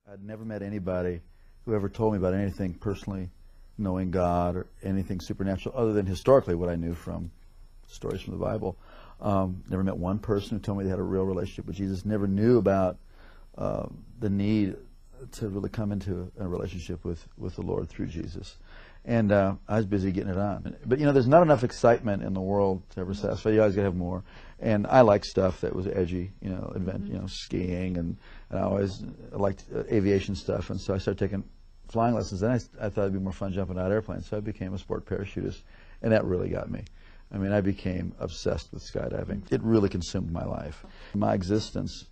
I'd never met anybody who ever told me about anything personally, knowing God or anything supernatural, other than historically what I knew from stories from the Bible. Never met one person who told me they had a real relationship with Jesus. Never knew about the need to really come into a relationship with the Lord through Jesus. And I was busy getting it on. But, you know, there's not enough excitement in the world to ever satisfy. You always got to have more. And I like stuff that was edgy, you know, skiing, and I always liked aviation stuff. And so I started taking flying lessons. Then I thought it'd be more fun jumping out of airplanes. So I became a sport parachutist, and that really got me. I mean, I became obsessed with skydiving. It really consumed my life. My existence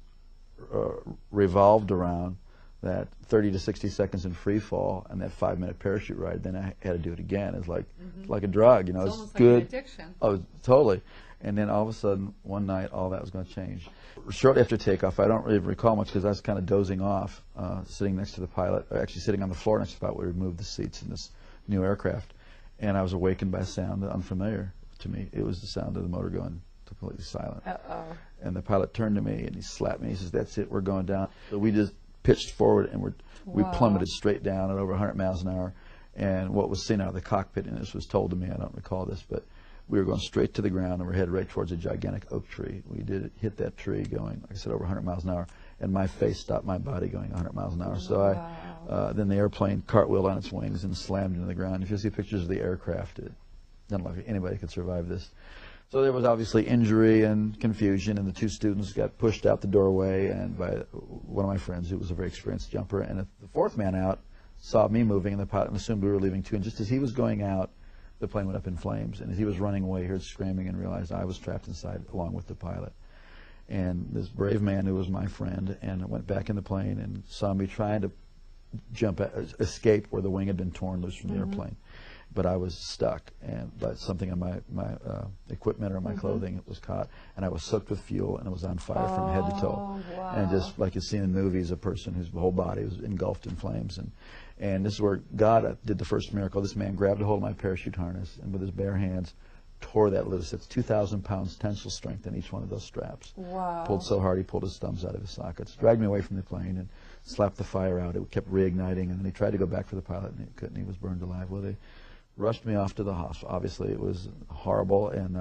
revolved around that 30 to 60 seconds in free fall and that 5-minute parachute ride. Then I had to do it again. It's like a drug, you know. It's almost good. Like an addiction. Oh, totally. And then all of a sudden, one night, all that was going to change. Shortly after takeoff, I don't really recall much because I was kind of dozing off, sitting next to the pilot, or actually sitting on the floor next to the pilot. We removed the seats in this new aircraft, and I was awakened by a sound unfamiliar to me. It was the sound of the motor going completely silent. Uh-oh. And the pilot turned to me and he slapped me. He says, "That's it, we're going down." So we just pitched forward and we plummeted straight down at over 100 miles an hour. And what was seen out of the cockpit, and this was told to me, I don't recall this, but we were going straight to the ground and we're headed right towards a gigantic oak tree. We did hit that tree going, like I said, over 100 miles an hour, and my face stopped my body going 100 miles an hour. So then the airplane cartwheeled on its wings and slammed into the ground. If you see pictures of the aircraft, it doesn't look like anybody could survive this. So there was obviously injury and confusion, and the two students got pushed out the doorway and by one of my friends who was a very experienced jumper. And the fourth man out saw me moving, and the pilot assumed we were leaving too. And just as he was going out, the plane went up in flames. And as he was running away, he heard screaming and realized I was trapped inside along with the pilot. And this brave man who was my friend and went back in the plane and saw me trying to escape where the wing had been torn loose from the airplane. But I was stuck, and but something on my equipment or my clothing was caught, and I was soaked with fuel, and it was on fire from head to toe. Wow. And just like you see in movies, a person whose whole body was engulfed in flames. And this is where God did the first miracle. This man grabbed a hold of my parachute harness, and with his bare hands, tore that loose. It's 2,000 pounds tensile strength in each one of those straps. Wow. Pulled so hard he pulled his thumbs out of his sockets. Dragged me away from the plane and slapped the fire out. It kept reigniting, and then he tried to go back for the pilot, and he couldn't. He was burned alive. Well, they rushed me off to the hospital. Obviously, it was horrible, and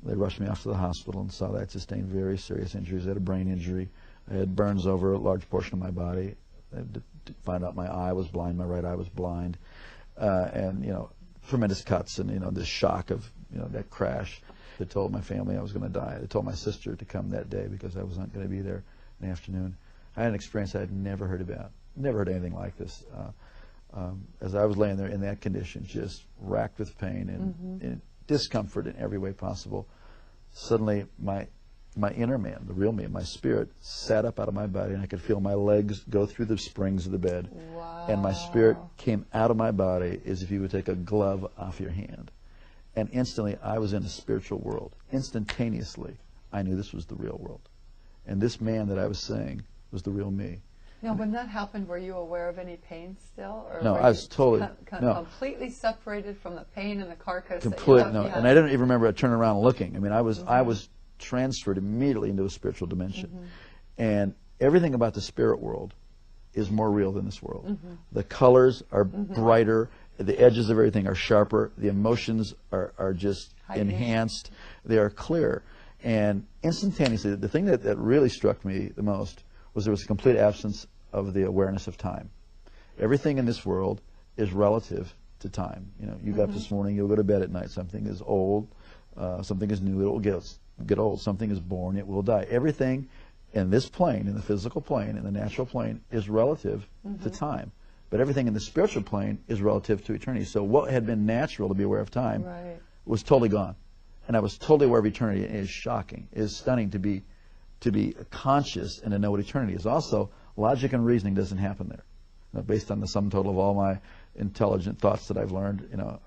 they rushed me off to the hospital and saw that I had sustained very serious injuries. I had a brain injury. I had burns over a large portion of my body. They had to find out my eye was blind, my right eye was blind, and, you know, tremendous cuts and, you know, this shock of, you know, that crash. They told my family I was going to die. They told my sister to come that day because I was not going to be there in the afternoon. I had an experience I had never heard about. Never heard anything like this. As I was laying there in that condition, just racked with pain and discomfort in every way possible, suddenly my inner man, the real me, my spirit, sat up out of my body, and I could feel my legs go through the springs of the bed. Wow. And my spirit came out of my body as if you would take a glove off your hand. And instantly, I was in a spiritual world. Instantaneously, I knew this was the real world. And this man that I was seeing was the real me. Now, when that happened, were you aware of any pain still? Or No, were I was you totally completely separated from the pain and the carcass. Completely, no. And I didn't even remember turning around and looking. I mean, I was transferred immediately into a spiritual dimension. And everything about the spirit world is more real than this world. The colors are brighter. The edges of everything are sharper. The emotions are just enhanced. They are clear. And instantaneously, the thing that really struck me the most was there was a complete absence of the awareness of time. Everything in this world is relative to time. You know, you got up this morning, you'll go to bed at night. Something is old, something is new, it will get old. Something is born, it will die. Everything in this plane, in the physical plane, in the natural plane, is relative to time. But everything in the spiritual plane is relative to eternity. So what had been natural to be aware of time was totally gone. And I was totally aware of eternity. It is shocking. It is stunning to be conscious and to know what eternity is. Also, logic and reasoning doesn't happen there. You know, based on the sum total of all my intelligent thoughts that I've learned, you know,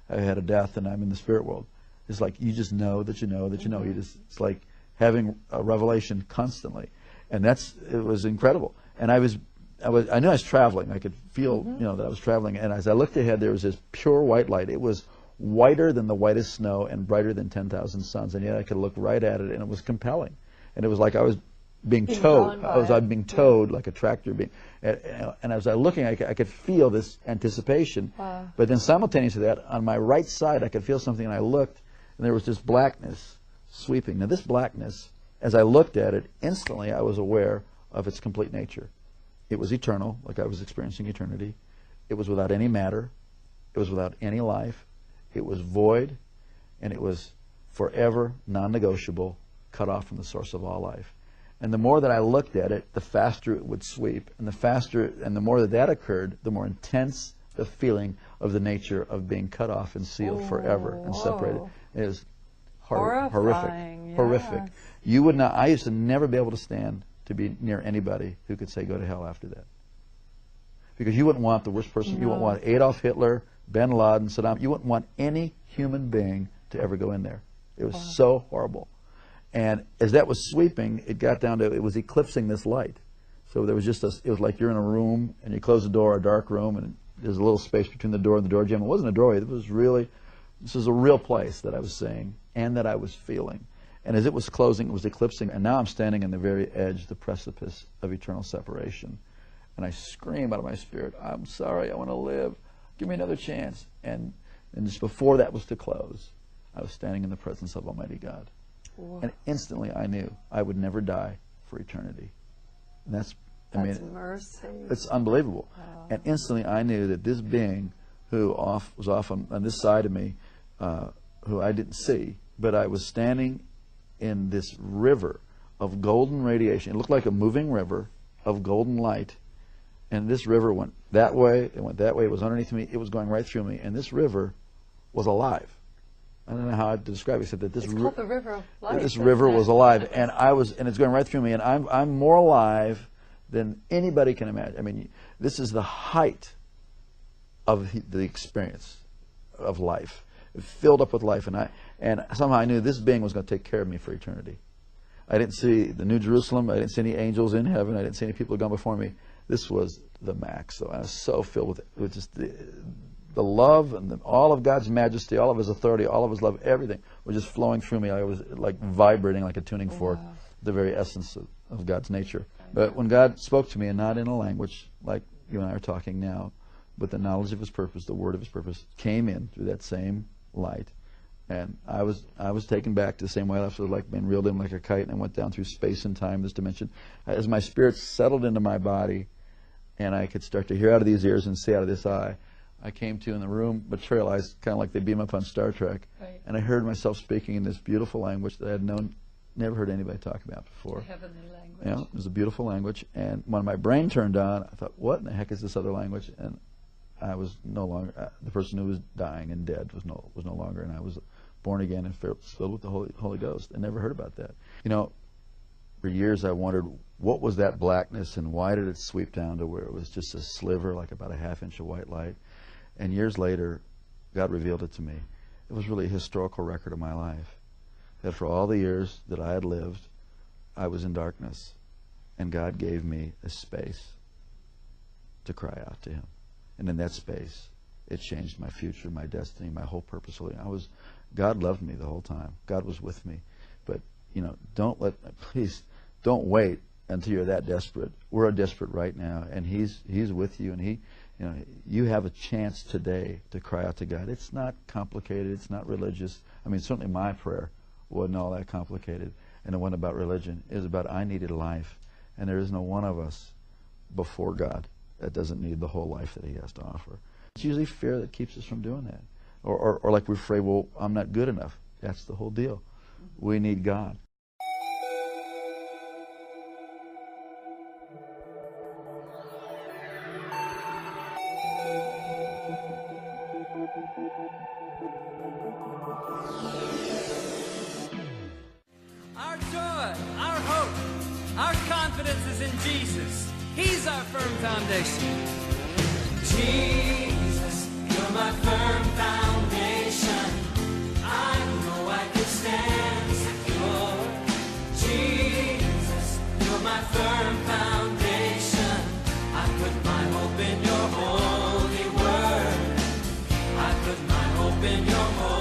I had a death and I'm in the spirit world. It's like you just know that you know that you know. It's like having a revelation constantly, and it was incredible. And I knew I was traveling. I could feel, you know, that I was traveling. And as I looked ahead, there was this pure white light. It was whiter than the whitest snow and brighter than 10,000 suns. And yet I could look right at it, and it was compelling. And it was like I was being towed. I was being towed like a tractor. And as I was looking, I could feel this anticipation. Wow. But then simultaneous to that, on my right side, I could feel something, and I looked, and there was this blackness sweeping. Now, this blackness, as I looked at it, instantly I was aware of its complete nature. It was eternal, like I was experiencing eternity. It was without any matter. It was without any life. It was void, and it was forever, non-negotiable, cut off from the source of all life. And the more that I looked at it, the faster it would sweep. And the more that occurred, the more intense the feeling of the nature of being cut off and sealed forever and separated. It is horrific. Yes. Horrific. You would not, I used to never be able to stand to be near anybody who could say go to hell after that. Because you wouldn't want the worst person. You wouldn't want Adolf Hitler, bin Laden, Saddam. You wouldn't want any human being to ever go in there. It was so horrible. And as that was sweeping, it got down to, it was eclipsing this light. So there was just it was like you're in a room and you close the door, a dark room, and there's a little space between the door and the door jamb. It wasn't a doorway. It was really, this was a real place that I was seeing and that I was feeling. And as it was closing, it was eclipsing. And now I'm standing on the very edge, the precipice of eternal separation. And I scream out of my spirit, I'm sorry, I want to live. Give me another chance. And just before that was to close, I was standing in the presence of Almighty God. Whoa. And instantly I knew I would never die for eternity. And that's mercy. It's unbelievable. Wow. And instantly I knew that this being who was off on this side of me, who I didn't see, but I was standing in this river of golden radiation. It looked like a moving river of golden light. And this river went that way, it went that way, it was underneath me, it was going right through me. And this river was alive. I don't know how to describe it, except that this called the river of life. This river was alive, and it's going right through me, and I'm more alive than anybody can imagine. I mean, this is the height of the experience of life. It filled up with life, and somehow I knew this being was going to take care of me for eternity. I didn't see the New Jerusalem. I didn't see any angels in heaven. I didn't see any people who had gone before me. This was the max. So I was so filled with just the love and all of God's majesty, all of His authority, all of His love, everything was just flowing through me. I was like vibrating like a tuning fork, the very essence of God's nature. But when God spoke to me, and not in a language like you and I are talking now, but the knowledge of His purpose, the word of His purpose, came in through that same light. And I was taken back to the same way I left. It was like being reeled in like a kite, and I went down through space and time, this dimension. As my spirit settled into my body, and I could start to hear out of these ears and see out of this eye, I came to in the room materialized, kind of like they beam up on Star Trek. Right. And I heard myself speaking in this beautiful language that I had never heard anybody talk about before. The heavenly language. Yeah, it was a beautiful language. And when my brain turned on, I thought, what in the heck is this other language? And I was no longer, the person who was dying and dead was no longer, and I was born again and filled with the Holy Ghost. I never heard about that. You know, for years I wondered, what was that blackness, and why did it sweep down to where it was just a sliver, like about a half-inch of white light? And years later, God revealed it to me. It was really a historical record of my life. That for all the years that I had lived, I was in darkness. And God gave me a space to cry out to Him. And in that space, it changed my future, my destiny, my whole purpose. God loved me the whole time. God was with me. But, you know, please don't wait until you're that desperate. We're desperate right now, and He's with you, and you have a chance today to cry out to God. It's not complicated. It's not religious. I mean, certainly my prayer wasn't all that complicated, and it wasn't about religion. It was about I needed life, and there is no one of us before God that doesn't need the whole life that He has to offer. It's usually fear that keeps us from doing that. Or like we're afraid, well, I'm not good enough. That's the whole deal. We need God. Our joy, our hope, our confidence is in Jesus. He's our firm foundation. Jesus, you're my firm foundation. I know I can stand secure. Jesus, you're my firm foundation. I put my hope in your holy word. I put my hope in your holy word.